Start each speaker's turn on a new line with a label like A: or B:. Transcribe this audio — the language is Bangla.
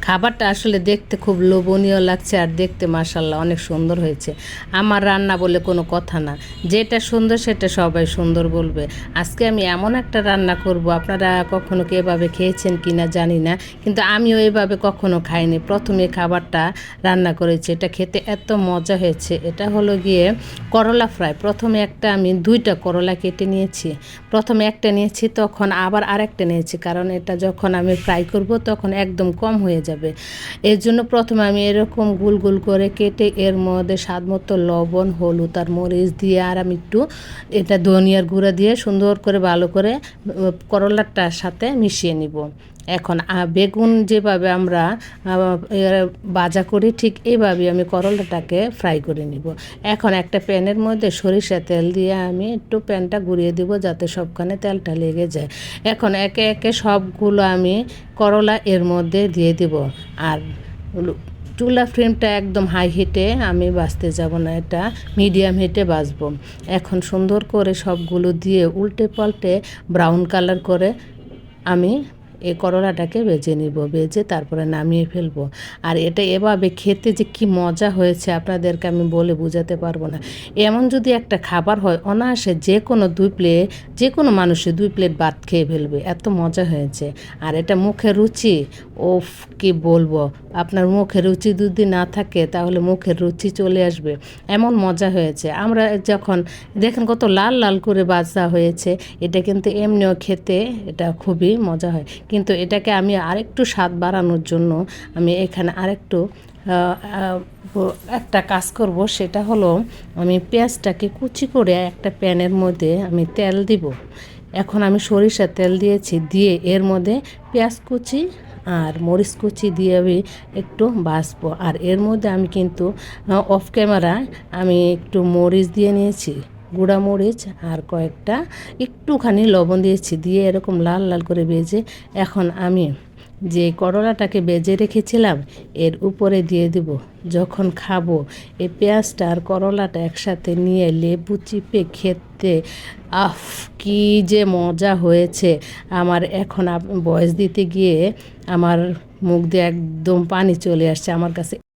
A: খাবারটা আসলে দেখতে খুব লোভনীয় লাগছে আর দেখতে মাশাআল্লাহ অনেক সুন্দর হয়েছে। আমার রান্না বলে কোনো কথা না, যেটা সুন্দর সেটা সবাই সুন্দর বলবে। আজকে আমি এমন একটা রান্না করব, আপনারা কখনো কি এভাবে খেয়েছেন কি না জানি না, কিন্তু আমিও এভাবে কখনো খাইনি। প্রথমে খাবারটা রান্না করেছি, এটা খেতে এত মজা হয়েছে। এটা হলো গিয়ে করলা ফ্রাই। প্রথমে আমি দুইটা করলা কেটে নিয়েছি। প্রথমে একটা নিয়েছি, তখন আবার আরেকটা নিয়েছি, কারণ এটা যখন আমি ফ্রাই করব তখন একদম কম হয়ে যাবে। এর জন্য প্রথমে আমি এরকম গোল গোল করে কেটে এর মধ্যে স্বাদ মতো লবণ, হলুদ আর মরিচ দিয়ে, আর আমি একটু এটা ধনিয়ার গুঁড়া দিয়ে সুন্দর করে ভালো করে করলাটার সাথে মিশিয়ে নিব। এখন বেগুন যেভাবে আমরা ভাজা করি, ঠিক এইভাবে আমি করলাটাকে ফ্রাই করে নিব। এখন একটা প্যানের মধ্যে সরিষা তেল দিয়ে আমি একটু প্যানটা ঘুরিয়ে দিব, যাতে সবখানে তেলটা লেগে যায়। এখন একে একে সবগুলো আমি করলা এর মধ্যে দিয়ে দিব। আর চুলা ফ্লেমটা একদম হাই হিটে আমি ভাজতে যাব না, এটা মিডিয়াম হিটে ভাজবো। এখন সুন্দর করে সবগুলো দিয়ে উল্টে পাল্টে ব্রাউন কালার করে আমি এই করলাটাকে ভেজে নিব, ভেজে তারপরে নামিয়ে ফেলবো। আর এটা এভাবে খেতে যে কি মজা হয়েছে আপনাদেরকে আমি বলে বোঝাতে পারবো না। এমন যদি একটা খাবার হয়, অনায়াসে যে কোনো মানুষে 2 প্লেট ভাত খেয়ে ফেলবে, এত মজা হয়েছে। আর এটা মুখে রুচি, ওফ কি বলবো। আপনার মুখে রুচি যদি না থাকে তাহলে মুখের রুচি চলে আসবে, এমন মজা হয়েছে। আমরা যখন দেখেন কত লাল লাল করে ভাজা হয়েছে, এটা কিন্তু এমনিও খেতে এটা খুবই মজা হয়। কিন্তু এটাকে আমি আরেকটু স্বাদ বাড়ানোর জন্য আমি এখানে আরেকটু একটা কাজ করব, সেটা হলো আমি পেঁয়াজটাকে কুচি করে একটা প্যানের মধ্যে আমি তেল দিব। এখন আমি সরিষার তেল দিয়েছি, দিয়ে এর মধ্যে পেঁয়াজ কুচি আর মরিচ কুচি দিয়ে আমি একটু ভাজবো। আর এর মধ্যে আমি কিন্তু অফ ক্যামেরা আমি একটু মরিচ দিয়ে নিয়েছি, গুঁড়া মরিচ, আর কয়েকটা একটুখানি লবণ দিয়েছি, দিয়ে এরকম লাল লাল করে ভেজে এখন আমি যে করলাটাকে ভেজে রেখেছিলাম এর উপরে দিয়ে দিব। যখন খাবো এই পেঁয়াজটা আর করলাটা একসাথে নিয়ে লেবু চিপে খেতে, আফ কি যে মজা হয়েছে। আমার এখন ভয়েস দিতে গিয়ে আমার মুখ দিয়ে একদম পানি চলে আসছে। আমার কাছে